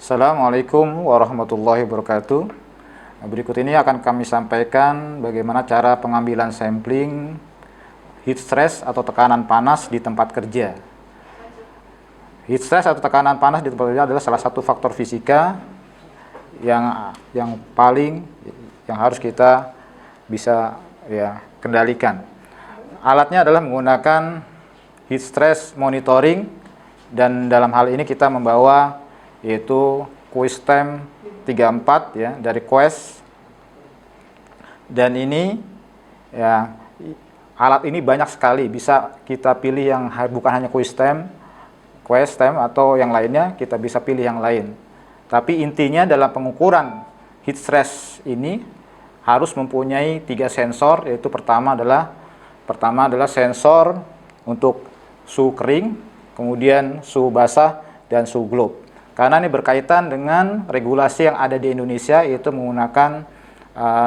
Assalamualaikum warahmatullahi wabarakatuh. Berikut ini akan kami sampaikan bagaimana cara pengambilan sampling heat stress atau tekanan panas di tempat kerja. Heat stress atau tekanan panas di tempat kerja adalah salah satu faktor fisika yang harus kita bisa kendalikan. Alatnya adalah menggunakan heat stress monitoring, dan dalam hal ini kita membawa yaitu QuickStem 34 dari Quest. Dan ini alat ini banyak sekali, bisa kita pilih yang bukan hanya QuickStem atau yang lainnya, kita bisa pilih yang lain. Tapi intinya dalam pengukuran heat stress ini harus mempunyai 3 sensor, yaitu pertama adalah sensor untuk suhu kering, kemudian suhu basah, dan suhu globe. Karena ini berkaitan dengan regulasi yang ada di Indonesia, yaitu menggunakan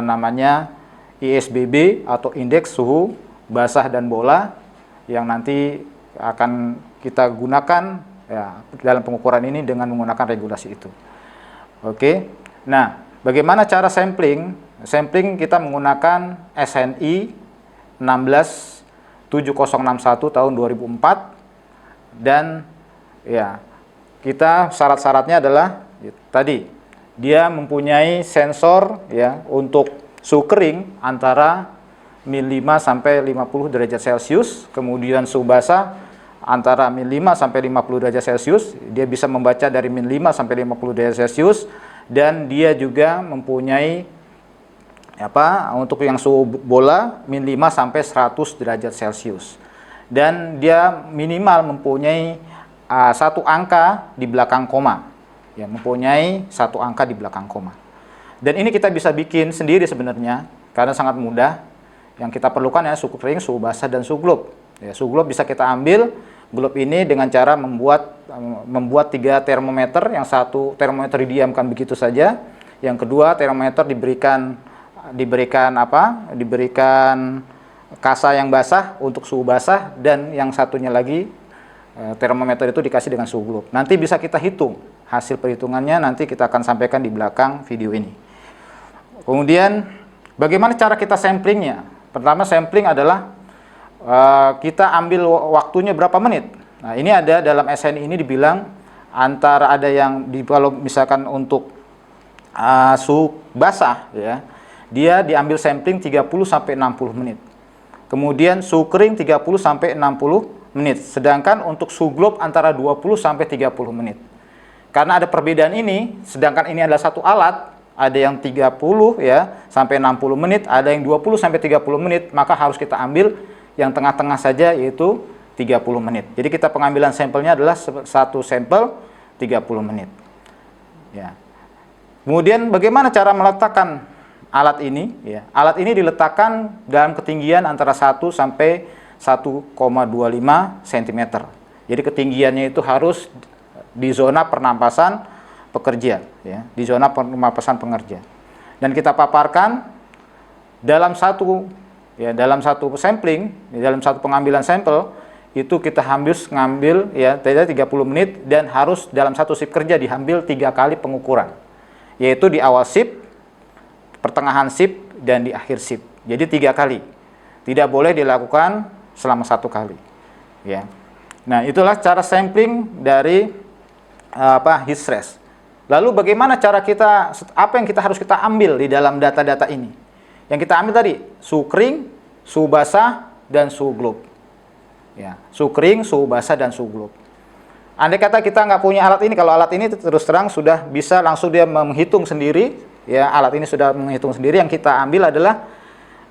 namanya ISBB atau indeks suhu basah dan bola, yang nanti akan kita gunakan dalam pengukuran ini dengan menggunakan regulasi itu. Oke. Nah, bagaimana cara sampling? Sampling kita menggunakan SNI 16761 tahun 2004, dan kita syarat-syaratnya adalah tadi dia mempunyai sensor untuk suhu kering antara min 5 sampai 50 derajat Celcius, kemudian suhu basah antara min 5 sampai 50 derajat Celcius, dia bisa membaca dari min 5 sampai 50 derajat Celcius, dan dia juga mempunyai untuk yang suhu bola min 5 sampai 100 derajat Celcius. Dan dia minimal mempunyai satu angka di belakang koma, mempunyai satu angka di belakang koma. Dan ini kita bisa bikin sendiri sebenarnya, karena sangat mudah. Yang kita perlukan suhu kering, suhu basah, dan suhu globe. Suhu globe bisa kita ambil globe ini dengan cara membuat 3 termometer. Yang satu termometer didiamkan begitu saja, yang kedua termometer diberikan kasa yang basah untuk suhu basah, dan yang satunya lagi termometer itu dikasih dengan suhu globe. Nanti bisa kita hitung hasil perhitungannya, nanti kita akan sampaikan di belakang video ini. Kemudian bagaimana cara kita samplingnya? Pertama, sampling adalah kita ambil waktunya berapa menit. Nah, ini ada dalam SNI ini dibilang antara ada yang kalau misalkan untuk suhu basah dia diambil sampling 30 sampai 60 menit. Kemudian suhu kering 30 sampai 60 menit. Sedangkan untuk suhu globe antara 20 sampai 30 menit. Karena ada perbedaan ini, sedangkan ini adalah satu alat, ada yang 30 sampai 60 menit, ada yang 20 sampai 30 menit, maka harus kita ambil yang tengah-tengah saja, yaitu 30 menit. Jadi kita pengambilan sampelnya adalah satu sampel 30 menit. Kemudian bagaimana cara meletakkan alat ini? Alat ini diletakkan dalam ketinggian antara 1 sampai 1,25 cm. Jadi ketinggiannya itu harus di zona pernapasan pekerja, di zona pernapasan pekerja. Dan kita paparkan dalam satu sampling, dalam satu pengambilan sampel itu kita ngambil 30 menit, dan harus dalam satu shift kerja diambil 3 kali pengukuran, yaitu di awal shift, pertengahan shift, dan di akhir shift. Jadi 3 kali. Tidak boleh dilakukan selama 1 kali. Nah, itulah cara sampling dari heat stress. Lalu bagaimana cara apa yang harus kita ambil di dalam data-data ini? Yang kita ambil tadi suhu kering, suhu basah, dan suhu globe. Suhu kering, suhu basah, dan suhu globe. Andai kata kita nggak punya alat ini, kalau alat ini terus terang sudah bisa langsung dia menghitung sendiri, alat ini sudah menghitung sendiri. Yang kita ambil adalah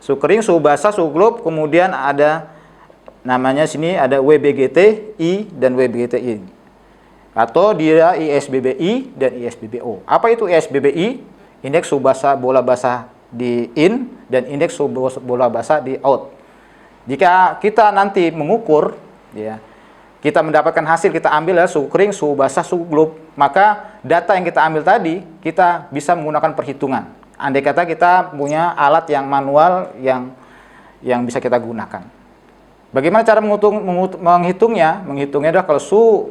suhu kering, suhu basah, suhu globe, kemudian ada namanya sini ada WBGT-I dan WBGT-I, atau dia ISBBI dan ISBBO. Apa itu ISBBI? Indeks suhu basah bola basah di in, dan indeks suhu bola basah di out. Jika kita nanti mengukur, kita mendapatkan hasil, kita ambil suhu kering, suhu basah, suhu globe, maka data yang kita ambil tadi kita bisa menggunakan perhitungan. Andai kata kita punya alat yang manual yang bisa kita gunakan. Bagaimana cara menghitungnya? Menghitungnya adalah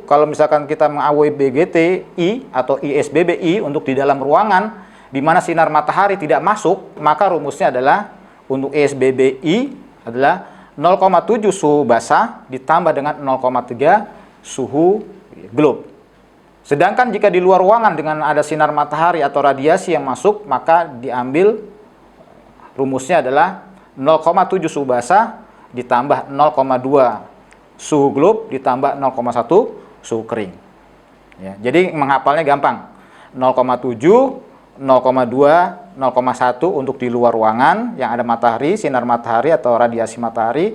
kalau misalkan kita meng-AWBGTI atau ISBBI untuk di dalam ruangan di mana sinar matahari tidak masuk, maka rumusnya adalah untuk ISBBI adalah 0,7 suhu basah ditambah dengan 0,3 suhu globe. Sedangkan jika di luar ruangan dengan ada sinar matahari atau radiasi yang masuk, maka diambil rumusnya adalah 0,7 suhu basah ditambah 0,2 suhu globe ditambah 0,1 suhu kering. Ya, jadi menghafalnya gampang. 0,7, 0,2, 0,1 untuk di luar ruangan yang ada matahari, sinar matahari atau radiasi matahari,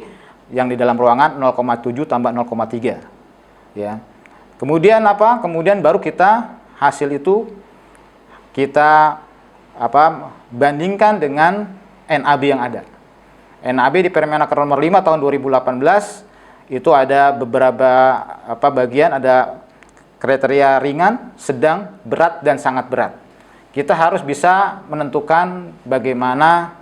yang di dalam ruangan 0,7 tambah 0,3. Ya. Kemudian apa? Kemudian baru kita hasil itu kita bandingkan dengan NAB yang ada. NAB di Permenaker nomor 5 tahun 2018 itu ada beberapa bagian, ada kriteria ringan, sedang, berat dan sangat berat. Kita harus bisa menentukan bagaimana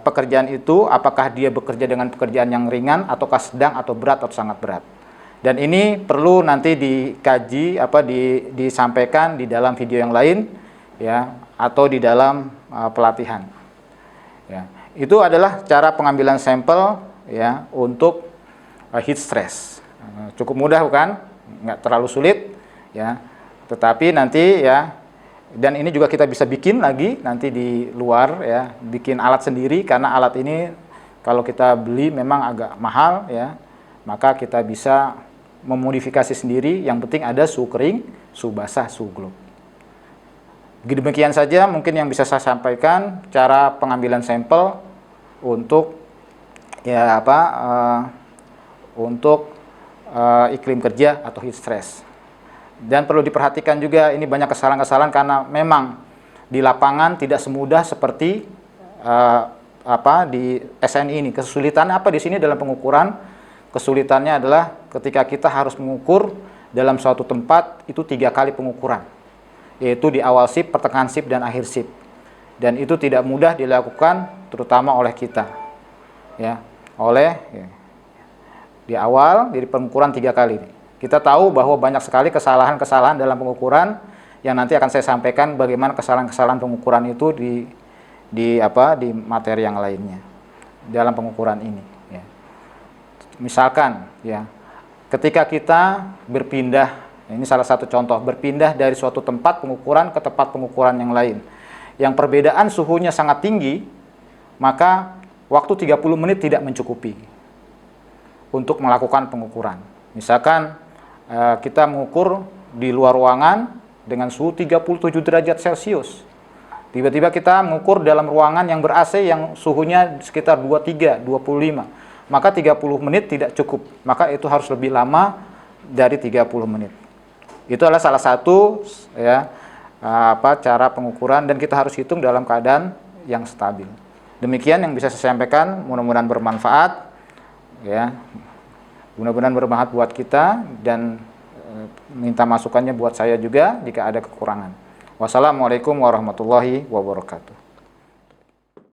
pekerjaan itu, apakah dia bekerja dengan pekerjaan yang ringan ataukah sedang atau berat atau sangat berat. Dan ini perlu nanti dikaji disampaikan di dalam video yang lain ya, atau di dalam pelatihan. Ya. Itu adalah cara pengambilan sampel ya untuk heat stress. Cukup mudah bukan? Nggak terlalu sulit ya. Tetapi nanti ya, dan ini juga kita bisa bikin lagi nanti di luar ya, bikin alat sendiri karena alat ini kalau kita beli memang agak mahal ya. Maka kita bisa memodifikasi sendiri, yang penting ada suhu kering, suhu basah, suhu globe. Demikian saja mungkin yang bisa saya sampaikan cara pengambilan sampel untuk ya iklim kerja atau heat stress. Dan perlu diperhatikan juga ini banyak kesalahan-kesalahan karena memang di lapangan tidak semudah seperti di SNI ini. Kesulitannya apa di sini dalam pengukuran? Kesulitannya adalah ketika kita harus mengukur dalam suatu tempat itu 3 kali pengukuran, yaitu di awal shift, pertengahan shift, dan akhir shift. Dan itu tidak mudah dilakukan, terutama oleh kita. Ya, di awal, di pengukuran 3 kali. Kita tahu bahwa banyak sekali kesalahan-kesalahan dalam pengukuran yang nanti akan saya sampaikan bagaimana kesalahan-kesalahan pengukuran itu di materi yang lainnya dalam pengukuran ini. Ya. Misalkan, ya, ketika kita berpindah, ini salah satu contoh, berpindah dari suatu tempat pengukuran ke tempat pengukuran yang lain, yang perbedaan suhunya sangat tinggi, maka waktu 30 menit tidak mencukupi untuk melakukan pengukuran. Misalkan kita mengukur di luar ruangan dengan suhu 37 derajat Celcius. Tiba-tiba kita mengukur dalam ruangan yang ber-AC yang suhunya sekitar 23, 25. Maka 30 menit tidak cukup. Maka itu harus lebih lama dari 30 menit. Itu adalah salah satu ya cara pengukuran, dan kita harus hitung dalam keadaan yang stabil. Demikian yang bisa saya sampaikan, mudah-mudahan bermanfaat ya. Mudah-mudahan bermanfaat buat kita, dan minta masukannya buat saya juga jika ada kekurangan. Wassalamualaikum warahmatullahi wabarakatuh.